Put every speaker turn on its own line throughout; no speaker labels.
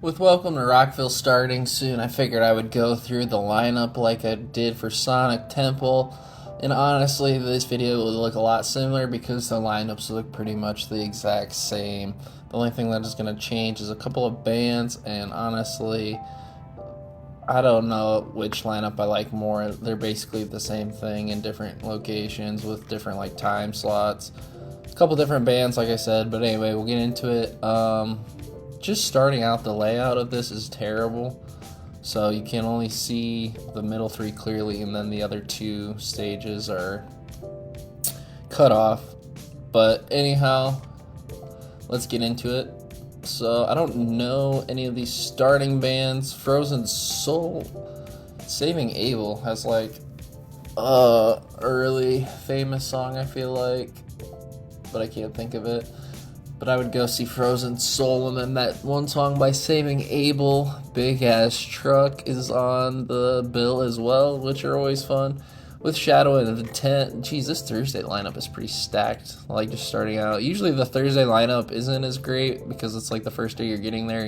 With Welcome to Rockville starting soon, I figured I would go through the lineup like I did for Sonic Temple. And honestly, this video will look a lot similar because the lineups look pretty much the exact same. The only thing that is going to change is a couple of bands, and honestly, I don't know which lineup I like more. They're basically the same thing in different locations with different time slots. A couple different bands, like I said, but anyway, we'll get into it. Just starting out, the layout of this is terrible, so you can only see the middle three clearly, and then the other two stages are cut off. But anyhow, let's get into it. So I don't know any of these starting bands. Frozen Soul, Saving Abel has early famous song, I feel like, but I can't think of it. But I would go see Frozen Soul, and then that one song by Saving Abel, Big Ass Truck, is on the bill as well, which are always fun. With Shadow and Intent, geez, this Thursday lineup is pretty stacked, just starting out. Usually the Thursday lineup isn't as great because it's the first day you're getting there,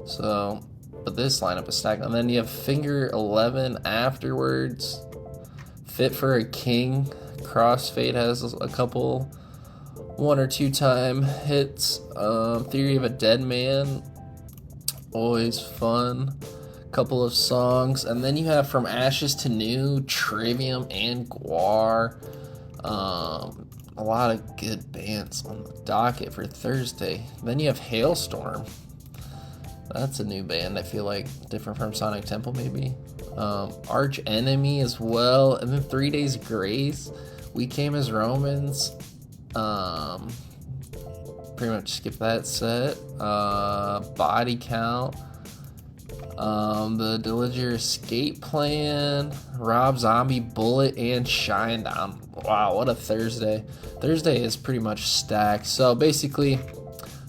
So, but this lineup is stacked. And then you have Finger 11 afterwards. Fit for a King, Crossfade has a couple one or two time hits. Theory of a Dead Man, always fun. Couple of songs, and then you have From Ashes to New, Trivium, and Guar. A lot of good bands on the docket for Thursday. Then you have Hailstorm. That's a new band, I feel like, different from Sonic Temple maybe. Arch Enemy as well, and then 3 Days Grace. We Came as Romans. Pretty much skip that set. Body Count. The Dillinger Escape Plan, Rob Zombie, Bullet, and Shinedown. Wow, what a Thursday. Thursday is pretty much stacked. So basically,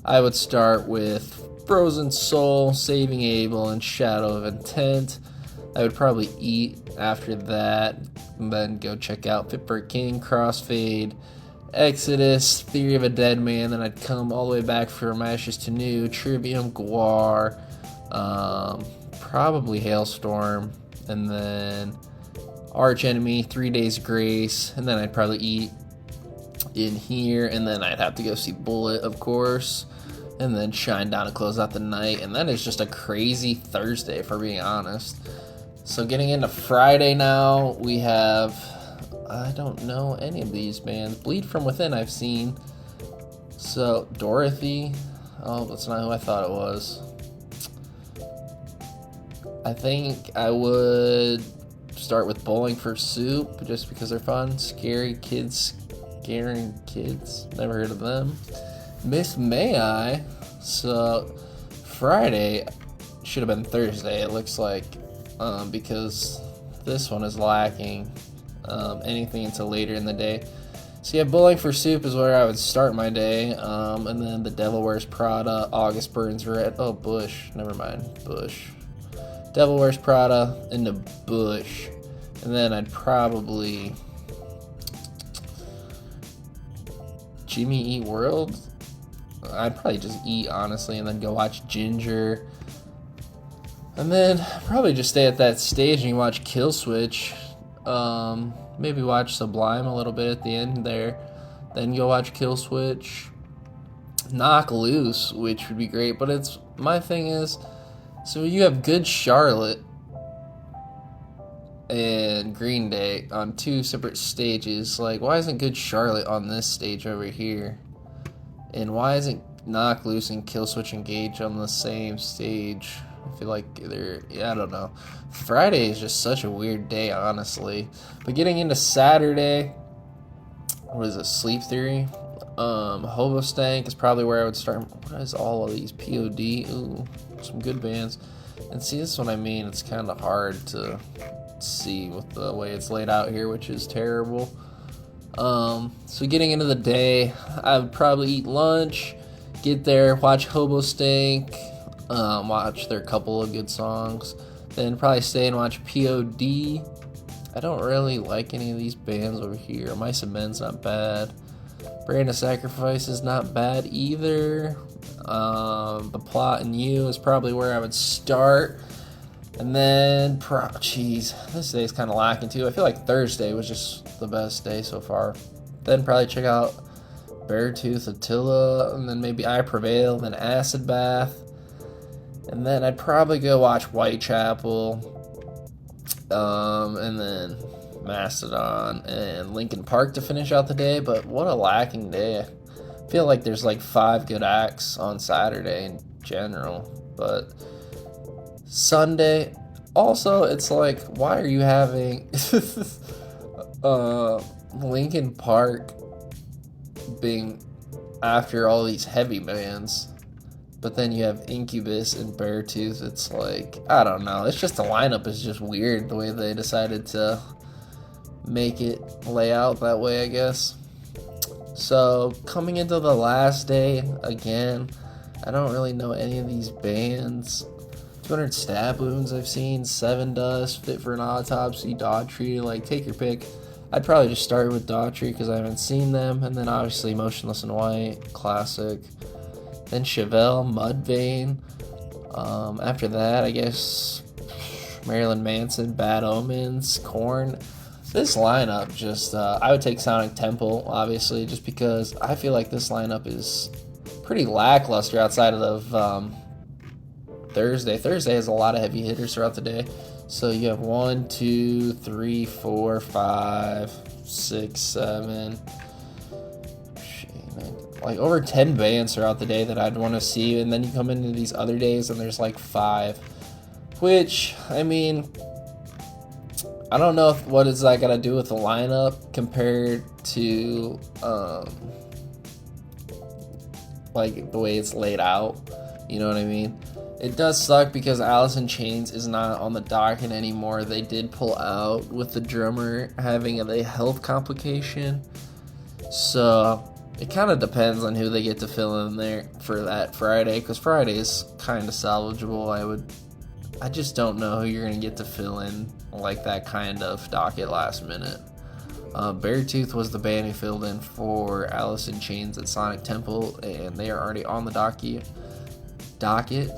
I would start with Frozen Soul, Saving Abel, and Shadow of Intent. I would probably eat after that, and then go check out Fit for a King, Crossfade, Exodus, Theory of a Dead Man. Then I'd come all the way back from Ashes to New, Trivium, Guar, probably Hailstorm, and then Arch Enemy, 3 Days Grace, and then I'd probably eat in here, and then I'd have to go see Bullet, of course, and then Shinedown to close out the night. And that is just a crazy Thursday, for being honest. So getting into Friday now, we have, I don't know any of these bands. Bleed From Within I've seen. So Dorothy, oh, that's not who I thought it was. I think I would start with Bowling for Soup, just because they're fun. Scaring Kids, never heard of them. Miss May I, so Friday should have been Thursday, it looks like, because this one is lacking anything until later in the day. So yeah, Bowling for Soup is where I would start my day, and then The Devil Wears Prada, August Burns Red, Bush, never mind, Bush. Devil Wears Prada, into Bush. And then I'd probably Jimmy Eat World. I'd probably just eat, honestly, and then go watch Ginger. And then probably just stay at that stage and watch Kill Switch. Maybe watch Sublime a little bit at the end there. Then go watch Kill Switch. Knock Loose, which would be great. But my thing is, so you have Good Charlotte and Green Day on two separate stages. Why isn't Good Charlotte on this stage over here? And why isn't Knock Loose and Killswitch Engage on the same stage? I feel like I don't know. Friday is just such a weird day, honestly. But getting into Saturday, what is it, Sleep Theory? Hobo Stank is probably where I would start. What is all of these? POD? Ooh, some good bands. And see, this is what I mean. It's kind of hard to see with the way it's laid out here, which is terrible. So getting into the day, I would probably eat lunch, get there, watch Hobo Stank, watch their couple of good songs, then probably stay and watch POD. I don't really like any of these bands over here. Mice and Men's not bad. Brand of Sacrifice is not bad either. The Plot and You is probably where I would start. And then, this day's kind of lacking too. I feel like Thursday was just the best day so far. Then probably check out Beartooth, Attila, and then maybe I Prevail, then Acid Bath. And then I'd probably go watch Whitechapel, and then Mastodon and Linkin Park to finish out the day. But what a lacking day. I feel like there's like 5 good acts on Saturday in general. But Sunday, also, it's like, why are you having Linkin Park being after all these heavy bands, but then you have Incubus and Beartooth? It's like, I don't know. It's just the lineup is just weird the way they decided to make it lay out that way, I guess. So coming into the last day, again, I don't really know any of these bands. 200 Stab Wounds I've seen, Seven Dust, Fit for an Autopsy, Daughtry, like, take your pick. I'd probably just start with Daughtry because I haven't seen them, and then obviously Motionless in White, classic. Then Chevelle, Mudvayne. After that, I guess Marilyn Manson, Bad Omens, Korn. This lineup just, I would take Sonic Temple, obviously, just because I feel like this lineup is pretty lackluster outside of Thursday. Thursday has a lot of heavy hitters throughout the day. So you have 1, 2, 3, 4, 5, 6, 7. Like over 10 bands throughout the day that I'd want to see. And then you come into these other days and there's like 5. Which, I mean, I don't know what is that got to do with the lineup compared to like the way it's laid out. You know what I mean? It does suck because Alice in Chains is not on the docket anymore. They did pull out with the drummer having a health complication. So it kind of depends on who they get to fill in there for that Friday, because Friday is kind of salvageable. I just don't know who you're going to get to fill in like that kind of docket last minute. Beartooth was the band who filled in for Alice in Chains at Sonic Temple, and they are already on the docket,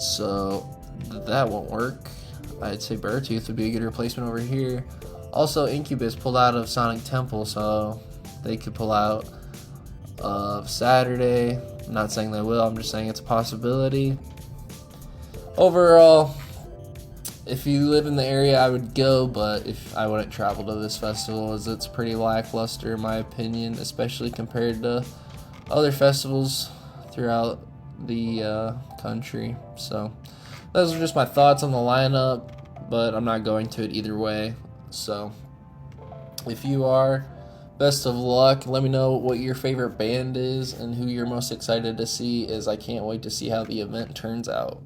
so that won't work. I'd say Beartooth would be a good replacement over here. Also, Incubus pulled out of Sonic Temple, so they could pull out of Saturday. I'm not saying they will, I'm just saying it's a possibility. Overall, if you live in the area, I would go, but if I wouldn't travel to this festival, as it's pretty lackluster in my opinion, especially compared to other festivals throughout the country. So those are just my thoughts on the lineup, but I'm not going to it either way. So if you are, best of luck. Let me know what your favorite band is and who you're most excited to see, as I can't wait to see how the event turns out.